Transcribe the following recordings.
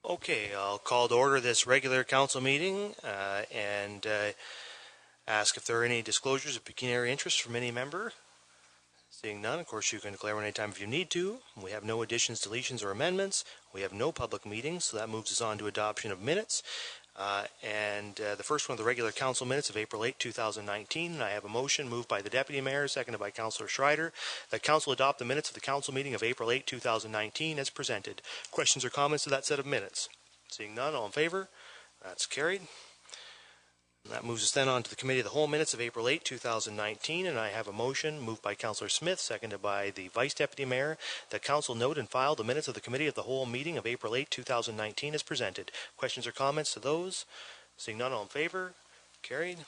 Okay, I'll call to order this regular council meeting and ask if there are any disclosures of pecuniary interest from any member. Seeing none, of course, you can declare one anytime if you need to. We have no additions, deletions, or amendments. We have no public meetings, so that moves us on to adoption of minutes. The first one of the regular council minutes of April 8, 2019. And I have a motion moved by the Deputy Mayor, seconded by Councillor Schreider, that Council adopt the minutes of the council meeting of April 8, 2019 as presented. Questions or comments to that set of minutes? Seeing none, all in favor? That's carried. And that moves us then on to the Committee of the Whole minutes of April 8, 2019, and I have a motion moved by Councillor Smith, seconded by the Vice Deputy Mayor, that Council note and file the minutes of the Committee of the Whole meeting of April 8, 2019 as presented. Questions or comments to those? Seeing none, all in favor? Carried.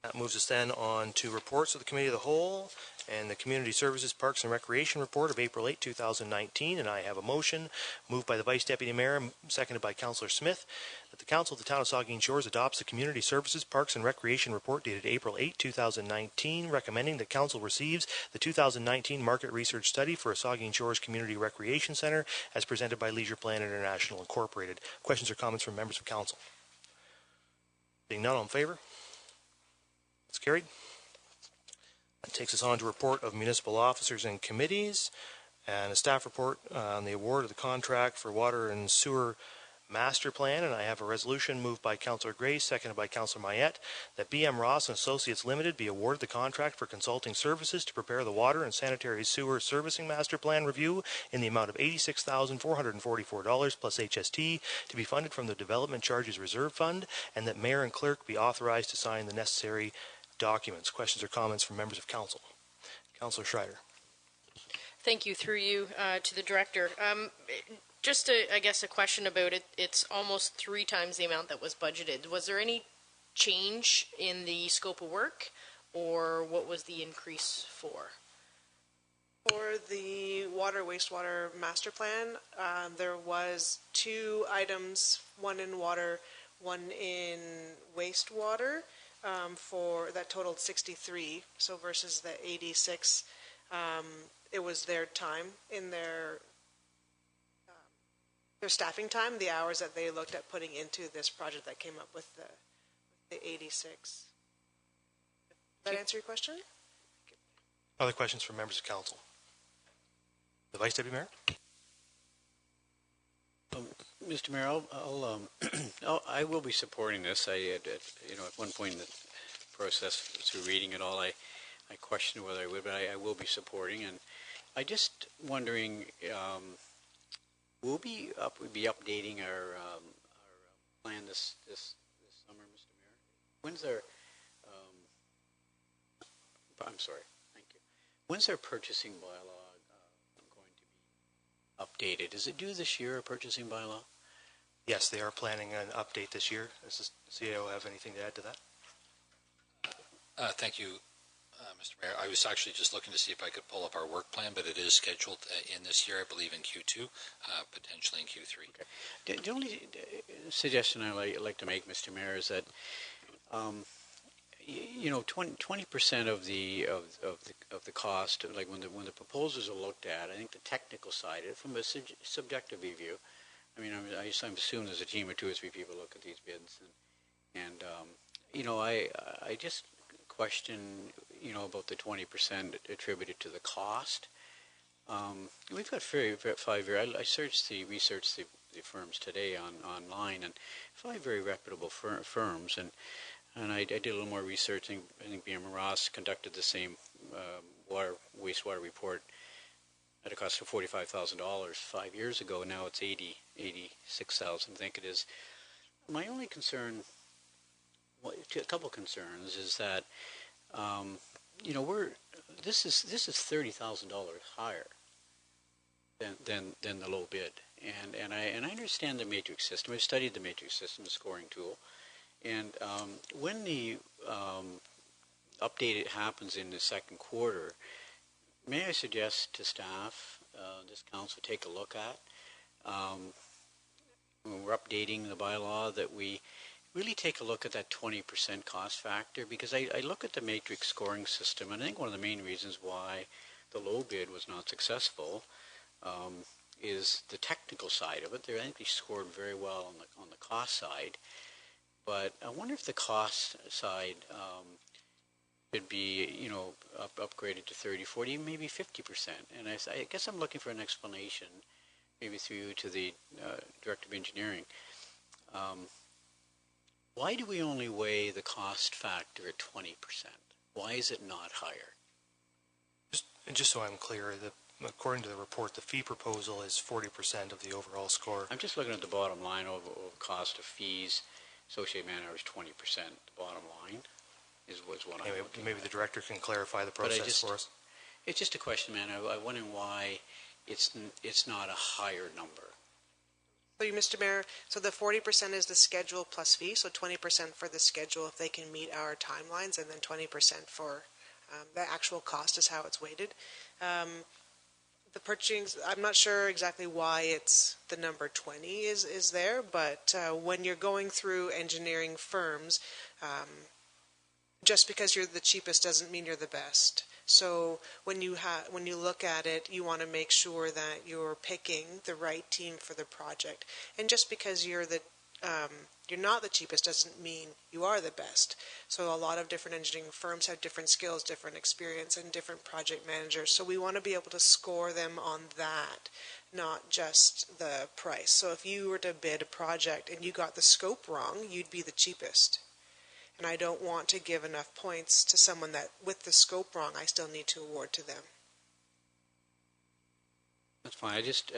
That moves us then on to reports of the Committee of the Whole and the Community Services, Parks and Recreation report of April 8, 2019, and I have a motion moved by the Vice Deputy Mayor, seconded by Councillor Smith, that the Council of the Town of Saugeen Shores adopts the Community Services, Parks and Recreation report dated April 8, 2019, recommending that Council receives the 2019 market research study for a Saugeen Shores Community Recreation Centre as presented by Leisure Plan International Incorporated. Questions or comments from members of Council? Being none, all in favor? That's carried. That takes us on to report of municipal officers and committees and a staff report on the award of the contract for water and sewer master plan. And I have a resolution moved by Councillor Grace, seconded by Councillor Mayette, that BM Ross and Associates Limited be awarded the contract for consulting services to prepare the water and sanitary sewer servicing master plan review in the amount of $86,444 plus HST to be funded from the Development Charges Reserve Fund, and that Mayor and Clerk be authorized to sign the necessary documents. Questions or comments from members of Council? Councillor Schreider. Thank you. Through you to the Director. Just, I guess, a question about it. It's almost 3 times the amount that was budgeted. Was there any change in the scope of work, or what was the increase for? For the water wastewater master plan, there was 2 items, one in water, one in wastewater. For that totaled 63, so versus the 86, it was their time in their staffing time, the hours that they looked at putting into this project that came up with the 86. Does that answer your question? Other questions from members of Council? The Vice Deputy Mayor? Mr. Mayor, I will be supporting this. At one point in the process, through reading it all, I questioned whether I would, but I will be supporting. And I just wondering, will we be updating our plan this summer, Mr. Mayor? When's our I'm sorry, thank you. When's our purchasing bylaw going to be updated? Is it due this year, a purchasing bylaw? Yes, they are planning an update this year. Does the CAO have anything to add to that? Thank you, Mr. Mayor. I was actually just looking to see if I could pull up our work plan, but it is scheduled in this year, I believe in Q2, potentially in Q3. Okay. The only suggestion I'd like to make, Mr. Mayor, is that 20% of the cost, like when the proposals are looked at, I think the technical side, from a subjective review. I mean, I assume there's a team of 2 or 3 people look at these bids, and I just question, about the 20% attributed to the cost. We've got 5 year. I researched the firms today online, and 5 very reputable firms, and I did a little more research. I think BM Ross conducted the same wastewater report at a cost of $45,000 5 years ago. Now it's $86,000, I think it is. My only concern, a couple concerns, is that this is $30,000 higher than the low bid, and I understand the matrix system. I've studied the matrix system, the scoring tool, and when the update happens in the second quarter, may I suggest to staff, this council, take a look at, when we're updating the bylaw, that we really take a look at that 20% cost factor, because I look at the matrix scoring system, and I think one of the main reasons why the low bid was not successful is the technical side of it. I think they scored very well on the cost side, but I wonder if the cost side could be, upgraded to 30, 40, maybe 50%. And I guess I'm looking for an explanation, maybe through you to the Director of Engineering. Why do we only weigh the cost factor at 20%? Why is it not higher? Just so I'm clear, according to the report, the fee proposal is 40% of the overall score. I'm just looking at the bottom line of cost of fees. Associated man-hours 20%. The bottom line was what anyway, I'm looking maybe at. the director can clarify the process for us. It's just a question, man. I'm wondering why it's not a higher number. So, Mr. Mayor, so the 40% is the schedule plus fee, so 20% for the schedule if they can meet our timelines, and then 20% for the actual cost is how it's weighted. The purchasing, I'm not sure exactly why it's the number 20 is there, but when you're going through engineering firms, just because you're the cheapest doesn't mean you're the best. So when you look at it, you want to make sure that you're picking the right team for the project. And just because you're not the cheapest doesn't mean you are the best. So a lot of different engineering firms have different skills, different experience, and different project managers. So we want to be able to score them on that, not just the price. So if you were to bid a project and you got the scope wrong, you'd be the cheapest. And I don't want to give enough points to someone that, with the scope wrong, I still need to award to them. That's fine. I just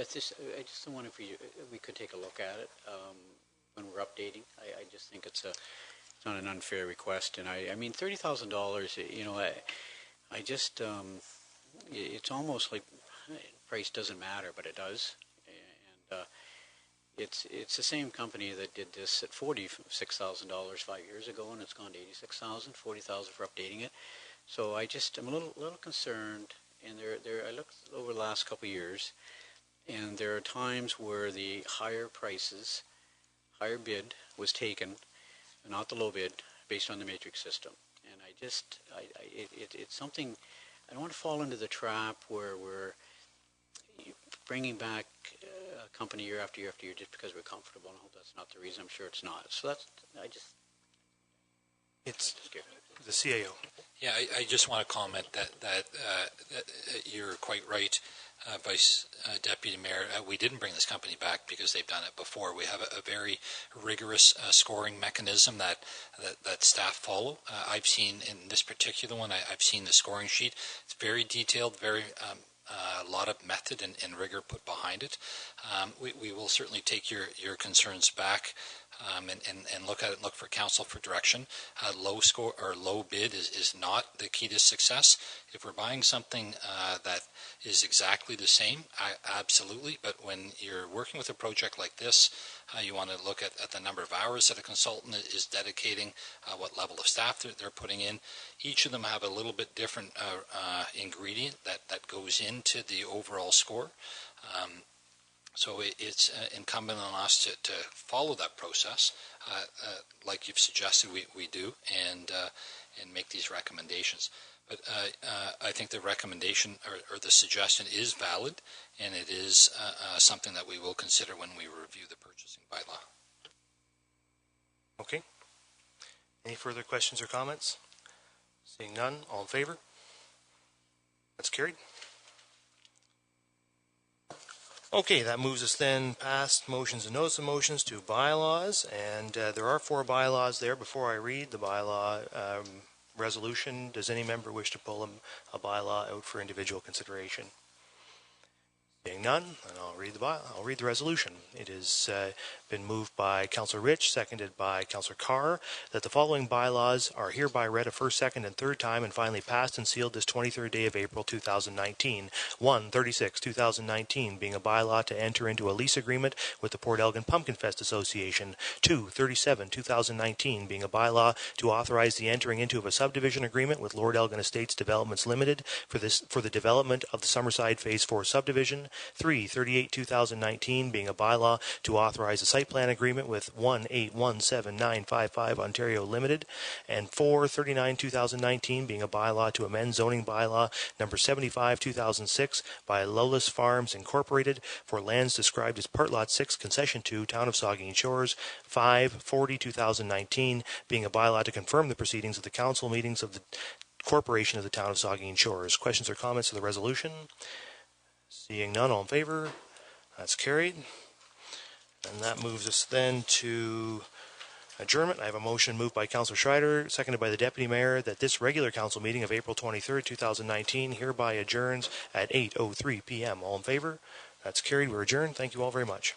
wonder if we could take a look at it when we're updating. I just think it's not an unfair request, and I mean $30,000. I just it's almost like price doesn't matter, but it does, and it's the same company that did this at $46,000 5 years ago, and it's gone to $86,000, $40,000 for updating it. So I'm a little concerned. And I looked over the last couple of years, and there are times where the higher bid was taken, not the low bid, based on the matrix system. And it's something, I don't want to fall into the trap where we're bringing back a company year after year after year just because we're comfortable. And I hope that's not the reason. I'm sure it's not. So It's the CAO. Yeah, I just want to comment that you're quite right, Vice Deputy Mayor. We didn't bring this company back because they've done it before. We have a very rigorous scoring mechanism that staff follow. I've seen in this particular one, I've seen the scoring sheet. It's very detailed, very a lot of method and rigor put behind it. We will certainly take your concerns back and look at it and look for council for direction. Low score or low bid is not the key to success. If we're buying something that is exactly the same, absolutely. But when you're working with a project like this, you want to look at the number of hours that a consultant is dedicating, what level of staff they're putting in. Each of them have a little bit different ingredient that goes into the overall score. So it's incumbent on us to follow that process, like you've suggested we do, and make these recommendations. But I think the recommendation or the suggestion is valid, and it is something that we will consider when we review the purchasing bylaw. Okay. Any further questions or comments? Seeing none, all in favor? That's carried. Okay, that moves us then past motions and notice of motions to bylaws, and there are 4 bylaws there. Before I read the bylaw resolution, does any member wish to pull a bylaw out for individual consideration? Seeing none, and I'll read the resolution. It has been moved by Councillor Rich, seconded by Councillor Carr, that the following bylaws are hereby read a first, second, and third time and finally passed and sealed this 23rd day of April 2019. 1, 36, 2019, being a bylaw to enter into a lease agreement with the Port Elgin Pumpkin Fest Association. 2, 37, 2019, being a bylaw to authorize the entering into of a subdivision agreement with Lord Elgin Estates Developments Limited for the development of the Summerside Phase 4 subdivision. 3/38/2019 being a bylaw to authorize a site plan agreement with 1817955 Ontario Limited, and 4/39/2019 being a bylaw to amend zoning bylaw number 75/2006 by Lowless Farms Incorporated for lands described as Part Lot 6, Concession 2, Town of Saugeen Shores, 5/40/2019 being a bylaw to confirm the proceedings of the council meetings of the Corporation of the Town of Saugeen Shores. Questions or comments to the resolution? Seeing none, all in favor? That's carried. And that moves us then to adjournment. I have a motion moved by Councillor Schreider, seconded by the Deputy Mayor, that this regular council meeting of April 23rd, 2019 hereby adjourns at 8:03 p.m. All in favor? That's carried. We're adjourned. Thank you all very much.